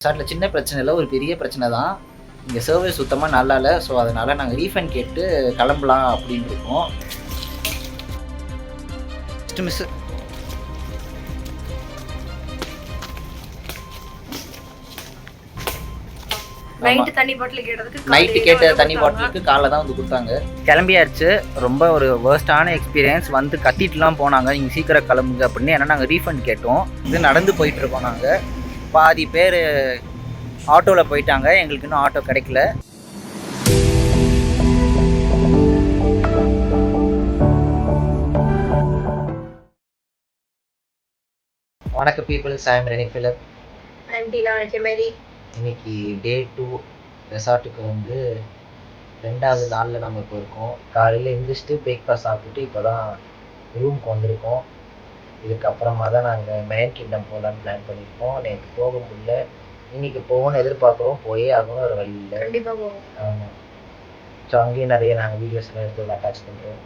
ரெசார்ட்டில் சின்ன பிரச்சனை இல்லை, ஒரு பெரிய பிரச்சனை தான். இங்கே சர்வீஸ் சுத்தமாக நல்லா இல்லை. ஸோ அதனால் நாங்கள் ரீஃபண்ட் கேட்டு கிளம்பலாம் அப்படின்னு இருக்கோம். மிஸ் நைட்டு கேட்ட தண்ணி பாட்டிலுக்கு காலைல தான் வந்து கொடுத்தாங்க. கிளம்பியாச்சு. ரொம்ப ஒரு வேர்ஸ்டான எக்ஸ்பீரியன்ஸ். வந்து கத்திட்டுலாம் போனாங்க, நீங்கள் சீக்கிரம் கிளம்புங்க அப்படின்னு. ஏன்னா நாங்கள் ரீஃபண்ட் கேட்டோம். இது நடந்து போயிட்டுருக்கோம். நாங்கள் பாதி பேர் ஆட்டோவில் போயிட்டாங்க, எங்களுக்கு இன்னும் ஆட்டோ கிடைக்கல. வணக்கம் peoples, I am Reni Philip. இன்னைக்கு டே 2 ரெசார்ட்டுக்கு வந்து 2வது நாளில் நம்ம இப்போ இருக்கோம். காலையில் எழுந்திரிச்சிட்டு பிரேக்ஃபாஸ்ட் சாப்பிட்டுட்டு இப்போ தான் ரூமுக்கு வந்திருக்கோம். இதுக்கப்புறமா தான் நாங்கள் மெயின் கிங்டம் போகலான்னு பிளான் பண்ணியிருக்கோம். நேற்று போக முடியல, இன்னைக்கு போகணும்னு எதிர்பார்க்குறோம். போயே ஆகணும், ஒரு வழி இல்லை. ஆமாம். ஸோ அங்கேயும் நிறைய நாங்கள் வீடியோஸ்லாம் எடுத்து அட்டாச் பண்ணுறோம்.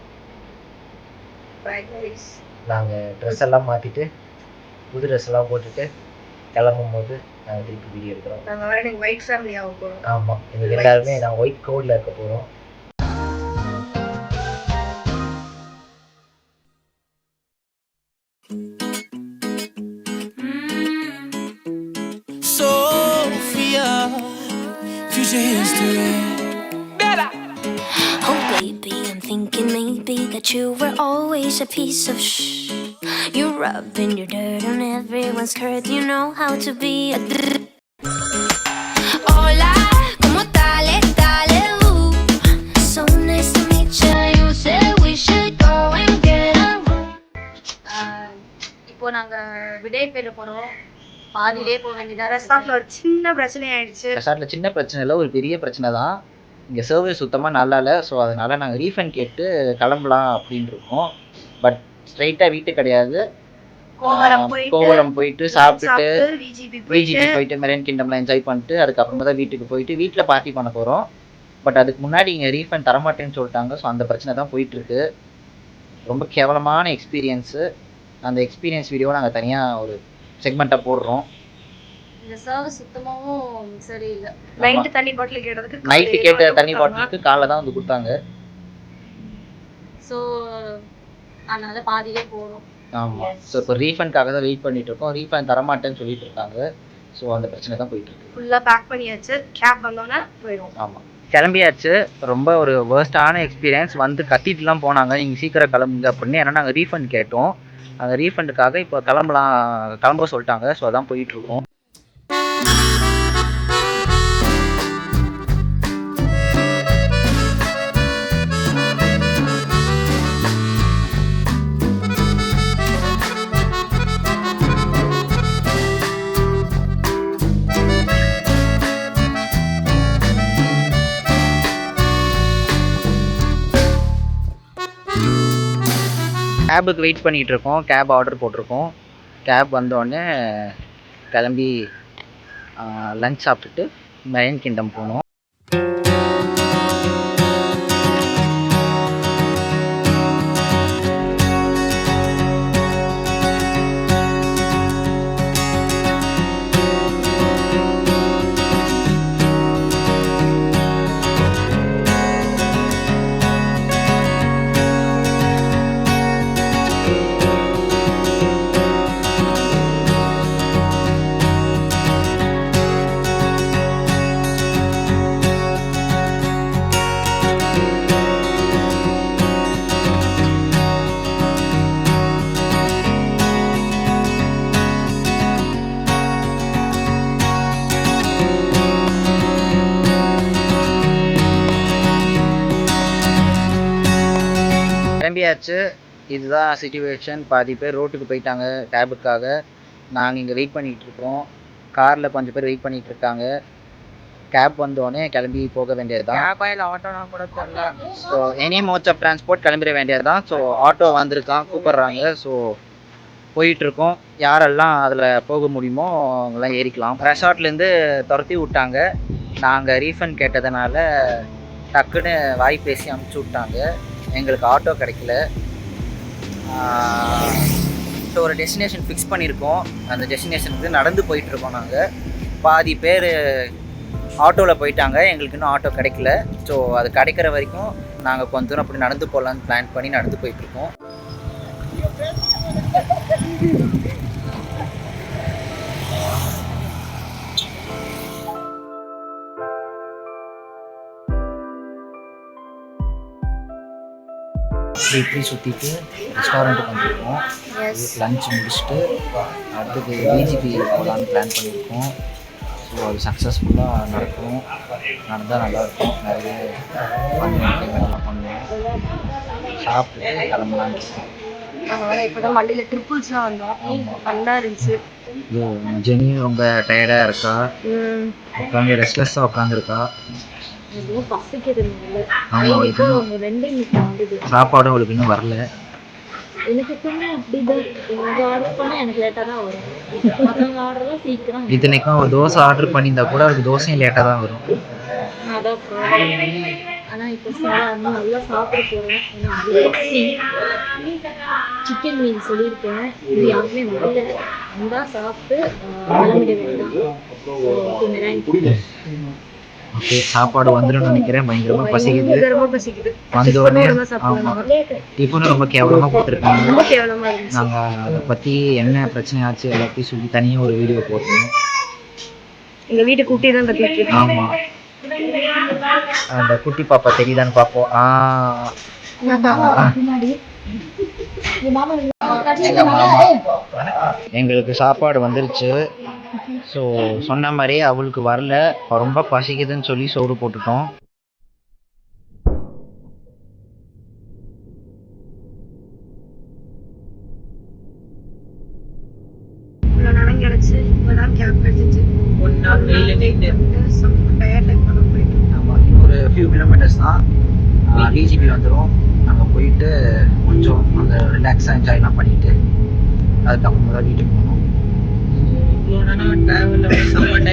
நாங்கள் ட்ரெஸ் எல்லாம் மாற்றிட்டு புது ட்ரெஸ் எல்லாம் போட்டுட்டு கிளம்பும் போது நாங்கள் திருப்பி வீடியோ எடுக்கிறோம். ஆமாம், இன்னைக்கு எல்லாருமே நாங்கள் ஒயிட் கோடில் இருக்க போகிறோம். Oh baby, I'm thinking maybe that you were always a piece of shh. You rubbing your dirt on everyone's skirt. You know how to be a Hola, ¿cómo tal, So nice to meet you. You said we should go and get a room. இப்போ நாங்க விடை பெற போறோம். பாதிலே போக வேண்டியதா. ரெசார்ட்ல ஒரு சின்ன பிரச்சனை ஆயிடுச்சு. ரெசார்ட்ல சின்ன பிரச்சனை இல்லை, ஒரு பெரிய பிரச்சனை தான். இங்கே சர்வீஸ் சுத்தமாக நல்லா இல்லை. ஸோ அதனால் நாங்கள் ரீஃபண்ட் கேட்டு கிளம்பலாம் அப்படின்னு இருக்கோம். பட் ஸ்ட்ரைட்டாக வீட்டுக்கு கிடையாது, கோவளம் போயிட்டு சாப்பிட்டுட்டு விஜிபி போயிட்டு மெரைன் கிங்டம்லாம் என்ஜாய் பண்ணிட்டு அதுக்கப்புறமா தான் வீட்டுக்கு போயிட்டு வீட்டில் பார்ட்டி பண்ண போகிறோம். பட் அதுக்கு முன்னாடி இங்கே ரீஃபண்ட் தரமாட்டேன்னு சொல்லிட்டாங்க. ஸோ அந்த பிரச்சனை தான் போயிட்டுருக்கு. ரொம்ப கேவலமான எக்ஸ்பீரியன்ஸு. அந்த எக்ஸ்பீரியன்ஸ் வீடியோவை நாங்கள் தனியாக ஒரு செக்மெண்ட்டாக போடுறோம். இந்த சர்வீஸ் சுத்தமாகவும் சரியில்லை. நைட்டு கேட்ட தண்ணி பாட்டிலுக்கு காலைல தான் வந்து கொடுத்தாங்க. ஸோ அதனால பாதியிலே போகிறோம். ஆமாம். ஸோ இப்போ ரீஃபண்ட்காக தான் வெயிட் பண்ணிட்டு இருக்கோம். ரீஃபண்ட் தரமாட்டேன்னு சொல்லிட்டு இருக்காங்க. ஸோ அந்த பிரச்சனை தான் போயிட்டு இருக்கு. ஃபுல்லாக பேக் பண்ணியாச்சு. கேப் வந்தோன்னே போயிடும். ஆமாம், கிளம்பியாச்சு. ரொம்ப ஒரு வேர்ஸ்டான எக்ஸ்பீரியன்ஸ். வந்து கத்திட்டுலாம் போனாங்க, நீங்கள் சீக்கிரம் கிளம்புங்க அப்படின்னு. ஏன்னா நாங்கள் ரீஃபண்ட் கேட்டோம். அந்த ரீஃபண்டுக்காக இப்போ கிளம்ப சொல்லிட்டாங்க. ஸோ அதான் போயிட்டுருக்கோம். கேபுக்கு வெயிட் பண்ணிகிட்டு இருக்கோம். கேப் ஆர்டர் போட்டிருக்கோம். கேப் வந்தோடனே கிளம்பி லஞ்ச் சாப்பிட்டுட்டு மெரைன் கிங்டம் போகணும். கிளம்பியாச்சு. இதுதான் சிச்சுவேஷன். பாதி பேர் ரோட்டுக்கு போயிட்டாங்க கேபுக்காக. நாங்கள் இங்கே வெயிட் பண்ணிகிட்டு இருக்கோம். காரில் கொஞ்சம் பேர் வெயிட் பண்ணிகிட்டு இருக்காங்க. கேப் வந்தோடனே கிளம்பி போக வேண்டியது தான். ஆட்டோனா கூட தெரியல. So any modes of transport கிளம்பிட வேண்டியது தான். ஸோ ஆட்டோ வந்திருக்கான், கூப்பிட்றாங்க. ஸோ போயிட்டுருக்கோம். யாரெல்லாம் அதில் போக முடியுமோ அவங்களாம் ஏறிக்கலாம். ரெசார்ட்லேருந்து துரத்தி விட்டாங்க. நாங்கள் ரீஃபண்ட் கேட்டதுனால டக்குன்னு வாய் பேசி அனுப்பிச்சி விட்டாங்க. எங்களுக்கு ஆட்டோ கிடைக்கல. ஸோ ஒரு டெஸ்டினேஷன் ஃபிக்ஸ் பண்ணியிருக்கோம். அந்த டெஸ்டினேஷனுக்கு நடந்து போயிட்டுருக்கோம். நாங்கள் பாதி பேர் ஆட்டோவில் போயிட்டாங்க. எங்களுக்கு இன்னும் ஆட்டோ கிடைக்கல. ஸோ அது கிடைக்கிற வரைக்கும் நாங்கள் கொஞ்ச தூரம் அப்படி நடந்து போகலான்னு பிளான் பண்ணி நடந்து போயிட்டுருக்கோம். இப்படி சுற்றிட்டு ரெஸ்டாரண்ட்டுக்கு வந்துருக்கோம். லஞ்ச் முடிச்சுட்டு அடுத்தது பிஜிபி போகலான்னு பிளான் பண்ணியிருக்கோம். ஸோ அது சக்ஸஸ்ஃபுல்லாக நடக்கும். நடந்தால் நல்லாயிருக்கும். நிறைய பண்ணுவோம் சாப்பிட்டு கிளம்பலான்னு இருக்கோம். இப்போ தான் வண்டியில் ட்ரிப்பிள்ஸ்லாம் வந்தோம். நல்லா இருந்துச்சு. இது ஜெனி ரொம்ப டயர்டாக இருக்கா, உட்காந்து ரெஸ்ட்லெஸ்ஸாக உட்காந்துருக்கா. சாப்பாடும் அவளுக்கு இன்னும் வரல. இத்தனைக்கும் ஒரு தோசை ஆர்டர் பண்ணியிருந்தா கூட அவளுக்கு தோசையும் லேட்டாக தான் வரும். சிக்கன் மீன் சொல்லியிருக்கேன். இது யாருமே வரல. வந்தா சாப்பிட்டு கிளம்பிட வேண்டாம். ஓகே, சாப்பாடு வந்துடும் நினைக்கிறேன். பயங்கரமாக பசிக்குது. வந்தோடனே டிஃபனும் ரொம்ப கேவலமாக போட்டிருக்காங்க. நாங்கள் அதை பற்றி என்ன பிரச்சனை ஆச்சு எல்லாத்தையும் சொல்லி தனியாக ஒரு வீடியோ போட்டோம். எங்கள் வீட்டை கூட்டி தான் கட்டிட்டு இருக்கேன். ஆமாம், அந்த குட்டி பாப்பா தெரியுதான்னு பார்ப்போம். எங்களுக்கு சாப்பாடு வந்துருச்சு. ஸோ சொன்ன மாதிரியே அவளுக்கு வரல. ரொம்ப பசிக்குதுன்னு சொல்லி சோறு போட்டுட்டோம். கிடச்சி இப்போதான் கேப் எடுத்துச்சு. ஒரு ஃபியூ கிலோமீட்டர்ஸ் தான் டிஜிபி வந்துடும். நாங்கள் போயிட்டு கொஞ்சம் அந்த ரிலாக்ஸாக என்ஜாய்லாம் பண்ணிட்டு அதுக்கப்புறம் தான் வீட்டுக்கு போனோம். இவ்வளோ நேரம் ட்ராவலில் சாப்பாடு